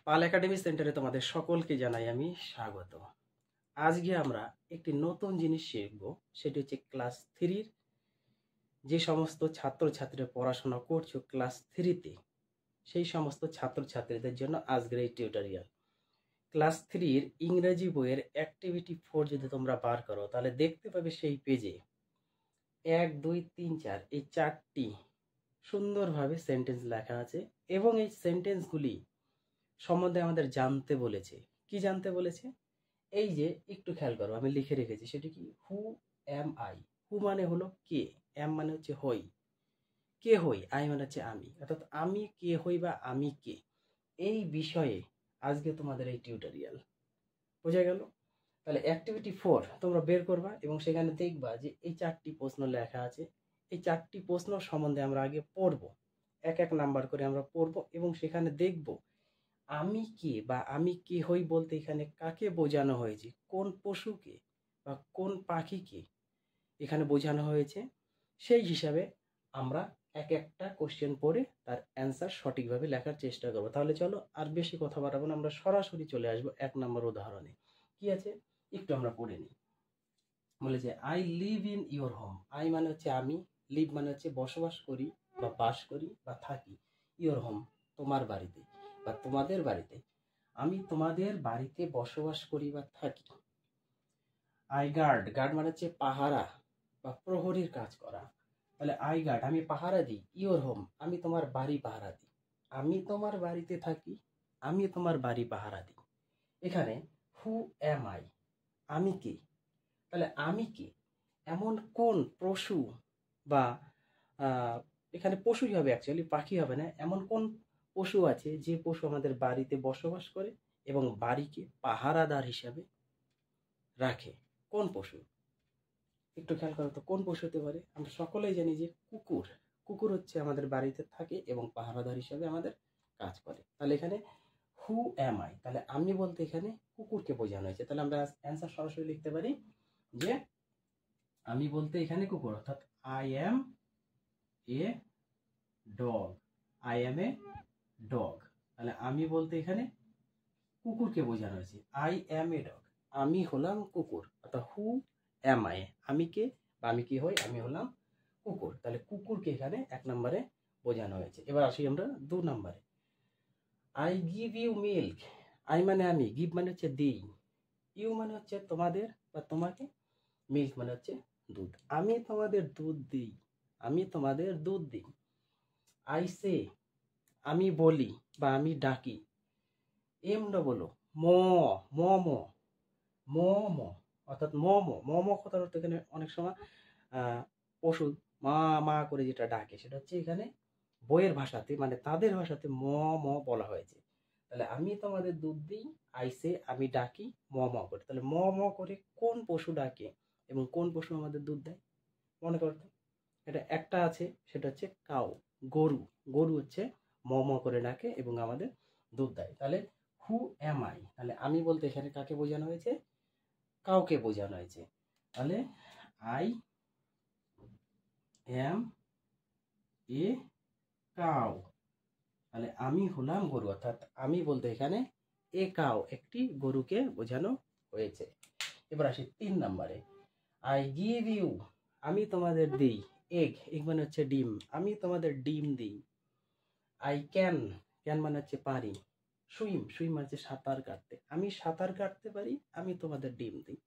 পাল academy সেন্টারে তোমাদের সকলকে জানাই আমি স্বাগত। আজকে আমরা একটি নতুন জিনিস শিখব, সেটি হচ্ছে ক্লাস 3-র যে সমস্ত ছাত্রছাত্রীরা পড়াশোনা করছো ক্লাস 3-তে, সেই সমস্ত ছাত্রছাত্রীদের জন্য আজকের এই টিউটোরিয়াল। ক্লাস 3-র ইংরেজি বইয়ের অ্যাক্টিভিটি 4 যদি তোমরা বার করো তাহলে দেখতে পাবে সেই পেজে 1, 2, 3, 4 এই 4টি সুন্দরভাবে সেন্টেন্স লেখা আছে এবং এই সেন্টেন্সগুলি সম্বন্ধে আমাদের জানতে বলেছে। কি জানতে বলেছে? এই যে একটু খেয়াল করো, আমি লিখে রেখেছি, সেটি কি? Who am I. হু মানে হলো কে, এম মানে হচ্ছে হই, কে হই, আই মানে হচ্ছে আমি, অর্থাৎ আমি কে হই বা আমি কে, এই বিষয়ে আজকে তোমাদের এই টিউটোরিয়াল। বোঝা গেল? তাহলে অ্যাক্টিভিটি 4 তোমরা বের করবা এবং সেখানে দেখবা যে এই 4টি প্রশ্ন লেখা আছে। এই 4টি প্রশ্ন সম্বন্ধে আমরা আগে পড়বো, এক এক নাম্বার করে আমরা পড়বো এবং সেখানে দেখব আমি কে বা আমি কে হই বলতে এখানে কাকে বোঝানো হয়েছে, কোন পশুকে বা কোন পাখিকে এখানে বোঝানো হয়েছে, সেই হিসাবে আমরা এক একটা কোশ্চেন পড়ে তার অ্যান্সার সঠিকভাবে লেখার চেষ্টা করবো। তাহলে চলো আর বেশি কথা বাড়াবো না, আমরা সরাসরি চলে আসবো 1 নম্বর উদাহরণে। কি আছে একটু আমরা পড়ে নিই। বলেছে I live in your home. I মানে হচ্ছে আমি, লিভ মানে হচ্ছে বসবাস করি বা বাস করি বা থাকি, ইউর হোম তোমার বাড়িতে বা তোমাদের বাড়িতে, আমি তোমাদের বাড়িতে বসবাস করি বা থাকি। আই গার্ড, গার্ড মানে হচ্ছে পাহারা বা প্রহরীর কাজ করা। তাহলে আই গার্ড আমি পাহারা দিই, ইউর হোম আমি তোমার বাড়ি পাহারা দিই, আমি তোমার বাড়িতে থাকি, আমি তোমার বাড়ি পাহারা দিই। এখানে হু এম আই, আমি কে? তাহলে আমি কে, এমন কোন পশু বা এখানে পশুই হবে, অ্যাকচুয়ালি পাখি হবে না, এমন কোন পশু আছে যে পশু আমাদের বাড়িতে বসবাস করে এবং বাড়িকে পাহারাদার হিসাবে রাখে? কোন পশু? একটু খেয়াল করো তো, কোন পশু হতে পারে? আমরা সকলেই জানি যে কুকুর। কুকুর হচ্ছে আমাদের বাড়িতে থাকে এবং পাহারাদার হিসাবে আমাদের কাজ করে। তাহলে এখানে হু এম আই, তাহলে আমি বলতে এখানে কুকুরকে বোঝানো হয়েছে। তাহলে আমরা অ্যান্সার সরাসরি লিখতে পারি যে আমি বলতে এখানে কুকুর, অর্থাৎ I am a dog, I am a dog. তাহলে আমি বলতে এখানে কুকুরকে বোঝানো হয়েছে, আই এম এ ডগ, আমি হলাম কুকুর, অর্থাৎ হু এম আই, আমি কে বা আমি কি হই, আমি হলাম কুকুর। তাহলে কুকুরকে এখানে 1 নম্বরে বোঝানো হয়েছে। এবার আসি আমরা 2 নম্বরে। I give you milk. I মানে আমি, গিভ মানে হচ্ছে দিই, ইউ মানে হচ্ছে তোমাদের বা তোমাকে, মিল্ক মানে হচ্ছে দুধ, আমি তোমাদের দুধ দিই, আমি তোমাদের দুধ দিই। আই সে আমি বলি বা আমি ডাকি, এম ডবল ও ম, ম ম, ম ম, অর্থাৎ মম, মম কথার অর্থ এখানে অনেক সময় পশু মা মা করে যেটা ডাকে সেটা হচ্ছে এখানে বইয়ের ভাষাতে মানে তাদের ভাষাতে ম ম বলা হয়েছে। তাহলে আমি তোমাদের দুধ দিই, আইসে আমি ডাকি ম ম করে। তাহলে ম ম করে কোন পশু ডাকে এবং কোন পশু আমাদের দুধ দেয়? মনে করতো এটা একটা আছে, সেটা হচ্ছে কাউ, গরু। গরু হচ্ছে ম ম করে ডাকে এবং আমাদের দুধ দেয়। তাহলে হু এম আই, তাহলে আমি বলতে এখানে কাকে বোঝানো হয়েছে? কাউকে বোঝানো হয়েছে। তাহলে আই এম এ কাউ, তাহলে আমি হলাম গরু, অর্থাৎ আমি বলতে এখানে এ কাউ একটি গরুকে বোঝানো হয়েছে। এবার আসি 3 নম্বরে। আই গিভ ইউ আমি তোমাদের দিই, এগ, এগ মানে হচ্ছে ডিম, আমি তোমাদের ডিম দিই। আই ক্যান, ক্যান মানে হচ্ছে পারি। সুইম, সুইম মানে হচ্ছে সাঁতার কাটতে, আমি সাঁতার কাটতে পারি, আমি তোমাদের ডিম দিই।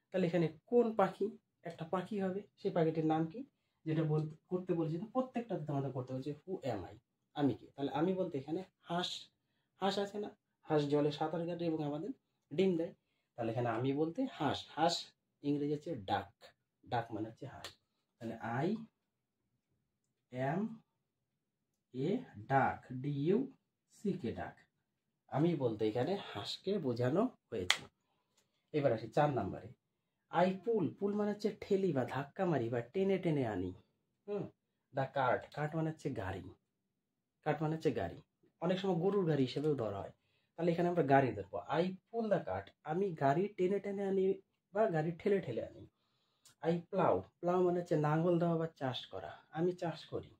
তাহলে এখানে কোন পাখি? একটা পাখি হবে, সেই পাখিটির নাম কি? যেটা করতে বলছি না, প্রত্যেকটাতে তোমাদের করতে বলছে হু এম আই, আমি কি? তাহলে আমি বলতে এখানে হাঁস, হাঁস আছে না, হাঁস জলে সাঁতার কাটে এবং আমাদের ডিম দেয়। তাহলে এখানে আমি বলতে হাঁস, হাঁস ইংরেজি হচ্ছে ডাক, ডাক মানে হচ্ছে হাঁস। তাহলে আই এম এ ডাক, ডি ইউ সি কে, ডাক, আমি বলতে এখানে হাঁসকে বোঝানো হয়েছে। এবার আসি 4 নম্বরে। আই পুল, পুল মানে হচ্ছে ঠেলি বা ধাক্কা মারি বা টেনে টেনে আনি। দা কার্ট, কার্ট মানে হচ্ছে গাড়ি, কার্ট মানে হচ্ছে গাড়ি, অনেক সময় গরুর গাড়ি হিসেবেও ধরা হয়। তাহলে এখানে আমরা গাড়ি ধরবো, আই পুল দা কার্ট, আমি গাড়ি টেনে টেনে আনি বা গাড়ি ঠেলে ঠেলে আনি। আই প্লাউ, প্লাউ মানে হচ্ছে নাঙ্গল দেওয়া বা চাষ করা, আমি চাষ করি।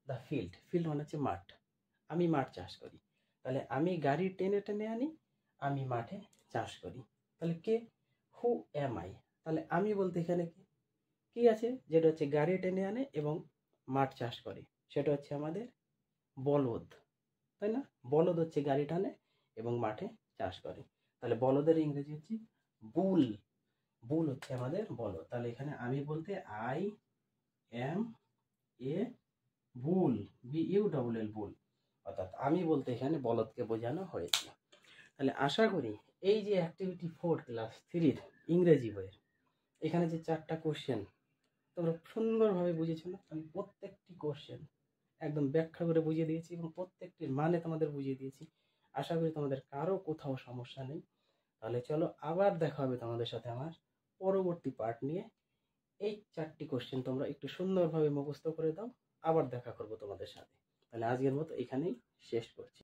দা ফিল্ড, ফিল্ড মানে হচ্ছে মাঠ, আমি মাঠ চাষ করি। তাহলে আমি গাড়ি টেনে টেনে আনি, আমি মাঠে চাষ করি। তাহলে কে? Who am I? তাহলে আমি বলতে এখানে কি আছে, যেটা হচ্ছে গাড়ি টেনে আনে এবং মাঠ চাষ করে, সেটা হচ্ছে আমাদের বলদ, তাই না? বলদ হচ্ছে গাড়ি টানে এবং মাঠে চাষ করে। তাহলে বলদের ইংরেজি হচ্ছে বুল। বুল হচ্ছে আমাদের বলদ। তাহলে এখানে আমি বলতে I am a bull, B U double L, bull. অর্থাৎ আমি বলতে এখানে বলদকে বোঝানো হয়েছে। তাহলে আশা করি এই যে অ্যাক্টিভিটি 4 ক্লাস 3 ইংরেজি বইয়ের এখানে যে 4টা কোশ্চেন তোমরা সুন্দরভাবে বুঝেছো না? আমি প্রত্যেকটি কোশ্চেন একদম ব্যাখ্যা করে বুঝিয়ে দিয়েছি এবং প্রত্যেকটির মানে তোমাদের বুঝিয়ে দিয়েছি। আশা করি তোমাদের কারো কোথাও সমস্যা নেই। তাহলে চলো আবার দেখা হবে তোমাদের সাথে আমার পরবর্তী পার্ট নিয়ে। এই 4টি কোশ্চেন তোমরা একটু সুন্দরভাবে মুখস্থ করে দাও, আবার দেখা করবো তোমাদের সাথে। তাহলে আজকের মতো এখানেই শেষ করছি।